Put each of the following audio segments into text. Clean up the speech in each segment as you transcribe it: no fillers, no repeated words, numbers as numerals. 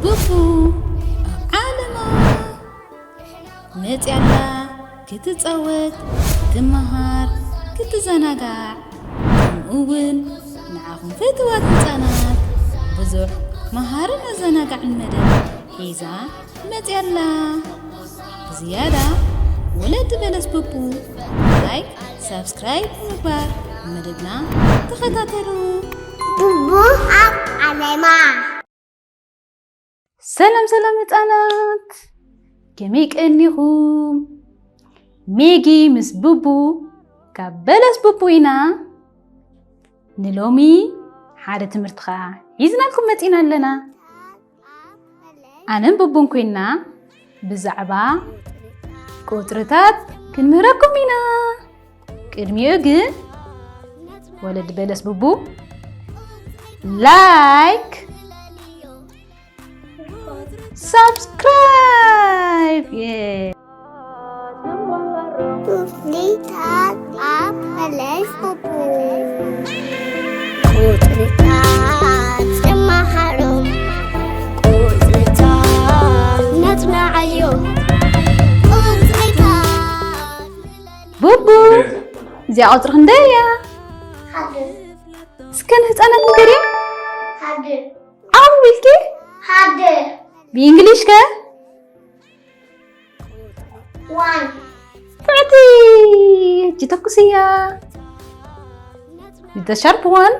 بوبو عالما متيالا كتتصوت تمهار كتزناقع كمؤون معاهم فتوات هنصانات بزح مهارنا زناقع المدن حيزا متيالا بزيادة ولد بلس بوبو لايك سبسكرايب مبار مددنا تخطاتلو بوبو عالما سلام هنصانات كميك انيهم ميجي مس بوبو كبلس بوبوينا نلومي حادة تمرتخا يزنا لكم متينا لنا أنا بوبون كوينا بزعبا كوترتات كنمهركم مينا كرميو جن ولد بلس بوبو لايك subscribe yeah Lihat apa les bubu Lihat sama harum Lihat natna ayo بوبو زي عطر هندايا Hadir سكن هتانا نقري Hadir عاوي كي Hadir بإنجليش كا One فعتي جيتكو سيا جيتا شارب وان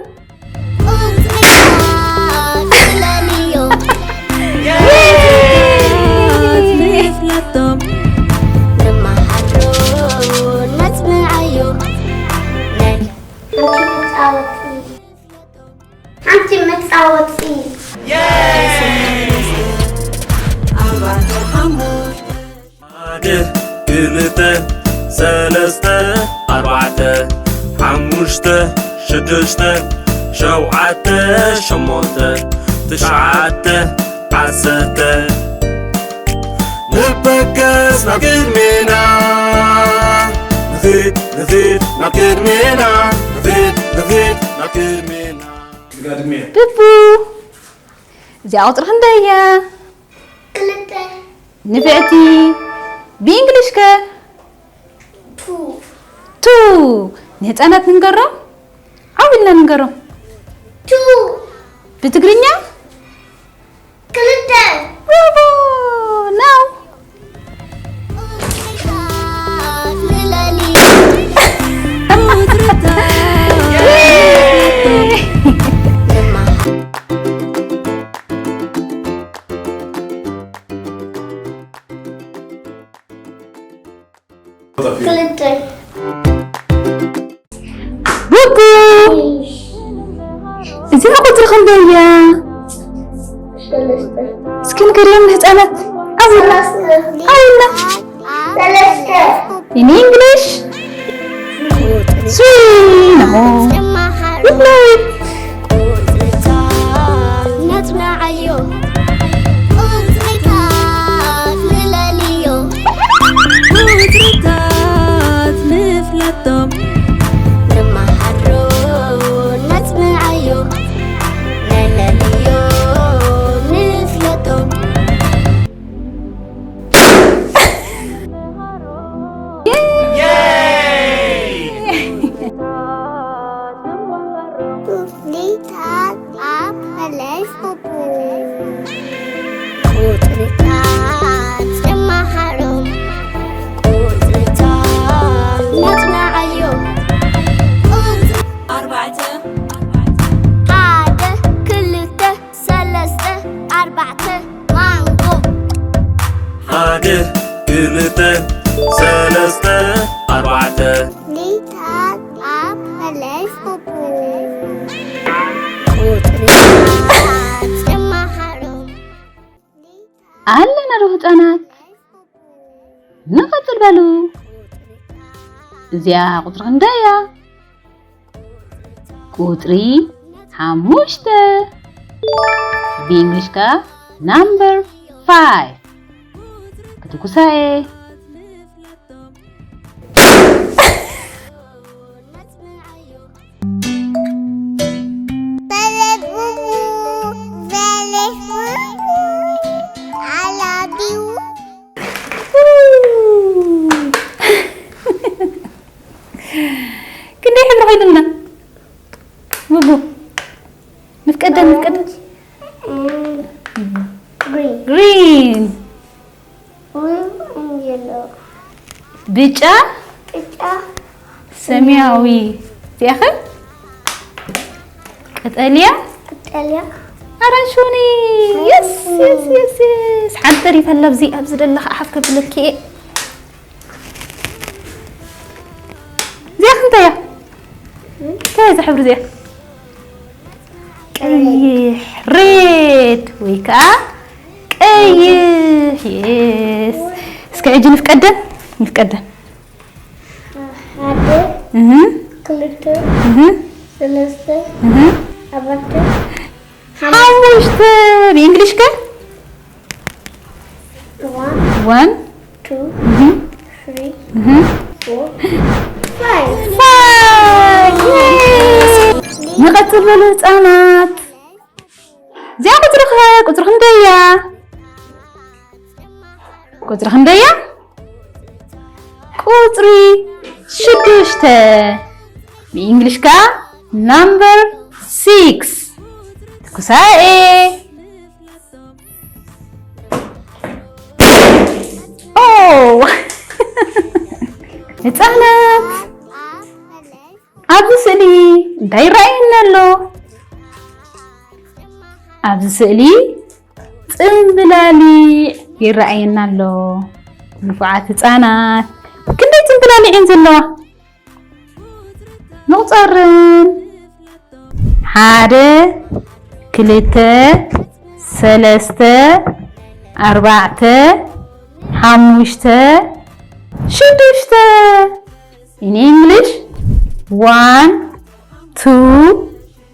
Anti متصوتي كلته سلسته أربعته حموشته شدشته شوعته شموته تسعته عسته نبكس نقدمنا نفيد نقدمنا نفيد نقدمنا بوبو زي عطر هندايا كلته نفعتي بإنجليش كا تو تو نهتانات ننقرم عاولنا ننقرم تو بتقرينيا كلته برافو ناو كلته بوبو زي عطر هندايا سكين كريم نهتانات عاولنا in English sweet no good night Lihat apa les bubu Lihat sama harum Lihat natna ayo أربعة Ada كلته سلسته أربعة مانجو حاجة كلته سلسته أربعته Lihat apa les bubu sama harum أهلا روحتانات نقتل بالو زي عطر هندايا كوتري حموشته بإنجليش كا number 5 كتوكو ساي كنا يحب خيلنا بوبو نفقدم green yellow بيجا سماوي تاخذ قطاليا أرانشوني يس حنتري فلبزي أبزد الله أحفك بلكي زي أنت يا كيف حبر زي كيح ريد ويكا كيح يس اسكعجي نفقدن هذا كلتر ثلاثة أربعة خمسة بإنجليش كا 1 2 3 4 5 نقتل بالهتانات زي قطر خندية قطري شدوشته بإنجليش كا number 6 كسائي أوه هتانات أبو سلي داي رأينا له أبو سلي تنبلالي يرأينا له نفعات هتانات كنت تنبلالي عنزلوا نقطرن حادة كلتة ثلاثة أربعة خمسة شدشتة in English 1 2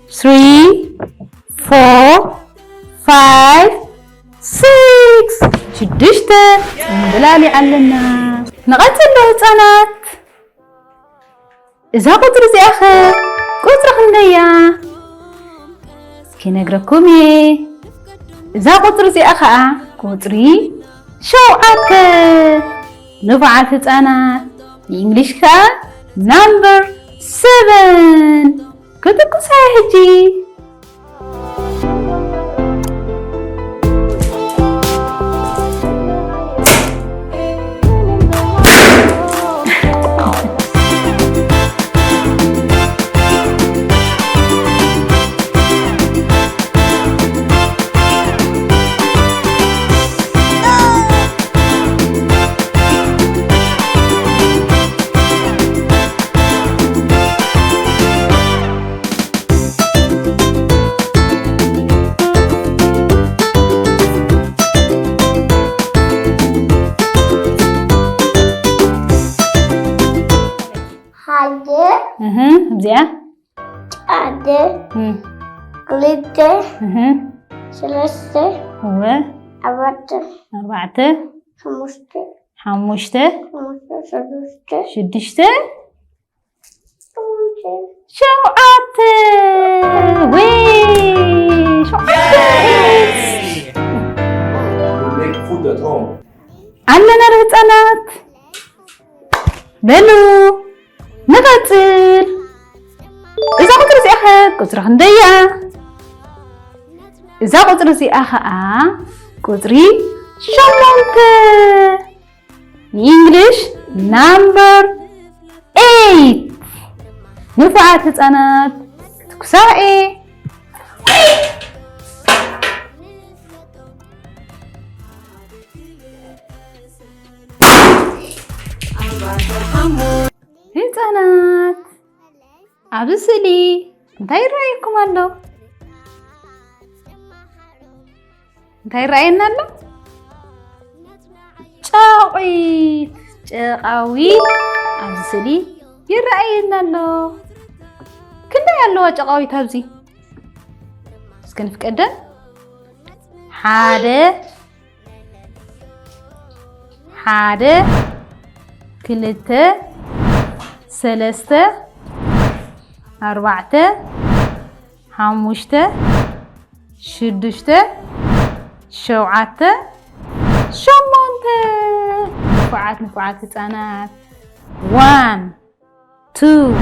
3 4 5 6 شدشتة بلالي علنا نقتل له هتانات إذا قطر زي أخي قطر خندية كي نقرأكم إذا قطر زي أخا قطري شوعك نفعل هتانات بإنجليش كا number 7 كنتكو سايحجي زين ada كلتة ثلاثة هو أربعة خمسة شدشتة شوعة وي شوعة عندنا هتانات بلو نقتل إذا قطر زي أخا قطر خندية إذا قطر زي أخا قطري شمونت English number 8 نفعت هتانات تكسائي هتانات عبسلي انتي رأيكم الله انتي رأينا الله ጨቃዊት ኣብዚ ስእሊ ይረኣየና ኣሎ ክንደይ ኣለዋ ጨቃዊት ኣብዚ እስኪ ንፍቀደን ሓደ ክልተ ሰለስተ ኣርባዕተ ሓሙሽተ ሽዱሽተ ሸውዓተ ሸሞንተ نفعات هتانات 1 2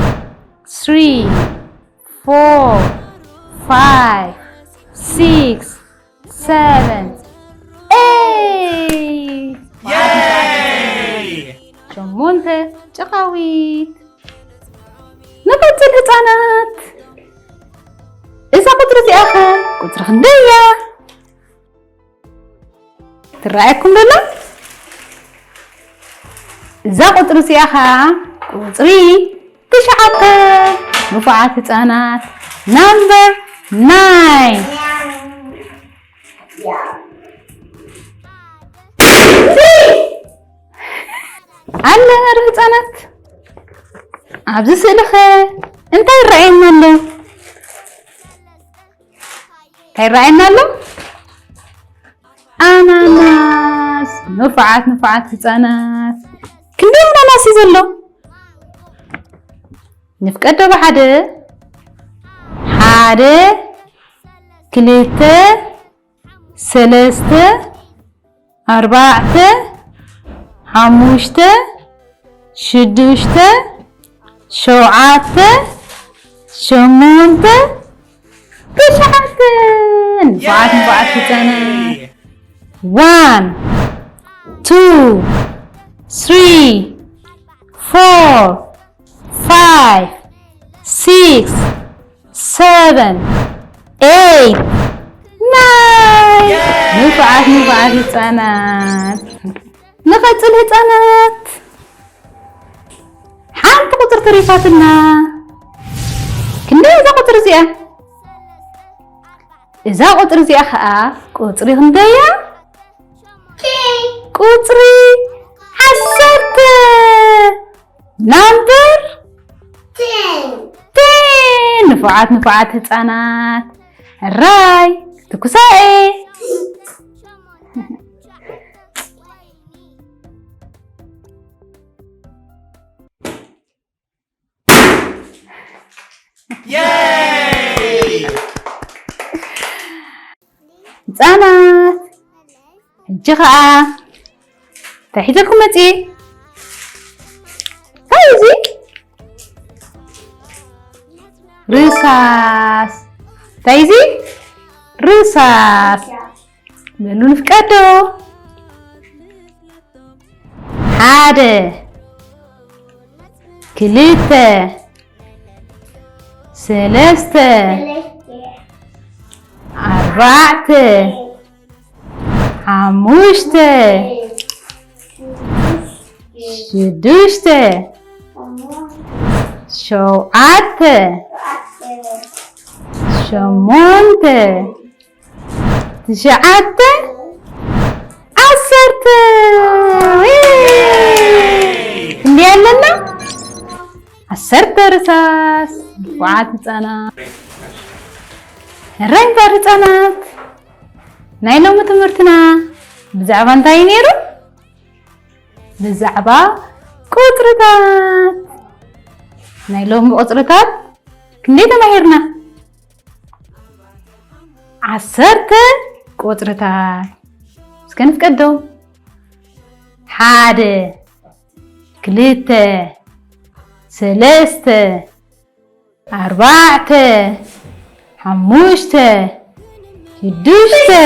3 4 5 6 7 8 8 ጨቃዊት نقتل ህፃናት እዛ ቁጥሪ እዚኣ ኸ ቁፅሪ ክንደይ እያ ትረኣየኩም ዶላ እዛ ቁጥሪ እዚኣ ኸ ቁፅሪ 9 ንፉዓት ህፃናት ናምበር 9 አለ ህፃናት ኣብዚ ስእሊ ኸ እንታይ ይረኣየና ኣሎ? እንታይ ይረኣየና ኣሎ? ኣናናስ ንፉዓት ህፃናት ክንደይ ኣናናስ እዩ ዘሎ? ንፍቀዶ ብሓደ 1 2 3 4 5 6 7 8 9 نفعات ህፃናት 1 2 3 4 5 6 7 8 9 نفعات ህፃናት نقتل ህፃናት ሓንቲ ቁፅሪ ተሪፋትና ክንደይ እዛ ቁፅሪ እዚኣ? እዛ ቁፅሪ እዚኣ ከዓ ቁፅሪ ክንደይ እያ? ቁፅሪ 10 ናምበር 10 ንፉዓት ህፃናት ራይ ትኩሳኤ ህፃናት ሕጂ ከዓ እንታይ ሒዘልኩም መፂ? እንታይ እዚ? ርሳስ እንታይ እዚ? ርሳስ በሉ ንፍቀዶ 1 2 3 4 5 6 7 8 9 10 እንዴ ያለና 10 ርሳስ ንፉዓት ህፃናት ራይታ ህፃናት ናይ ሎሚ ትምህርትና ብዛዕባ እንታይ ነይሩ? ብዛዕባ ቁፅርታት ናይ ሎሚ ቁፅርታት ክንደይ ተማሂርና? 10 ቁፅርታት እስከ ንፍቀዶም 1 2 3 4 5 6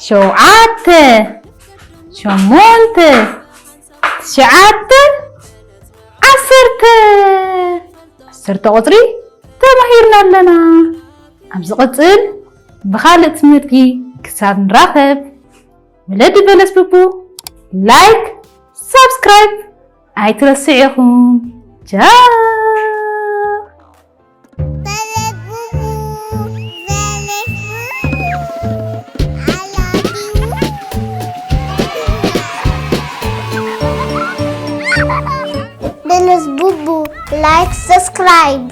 7 8 9 10 ቁፅሪ ተማሂርና ኣለና። ኣብ ዝቕፅል ብኻልእ ትምህርቲ ክሳብ ንራኸብ ወለዲ በለስ ብቡ ላይክ ሰብስክራይብ ኣይትረስዑ ኢኹም ቻው Beles Bubu, like, subscribe.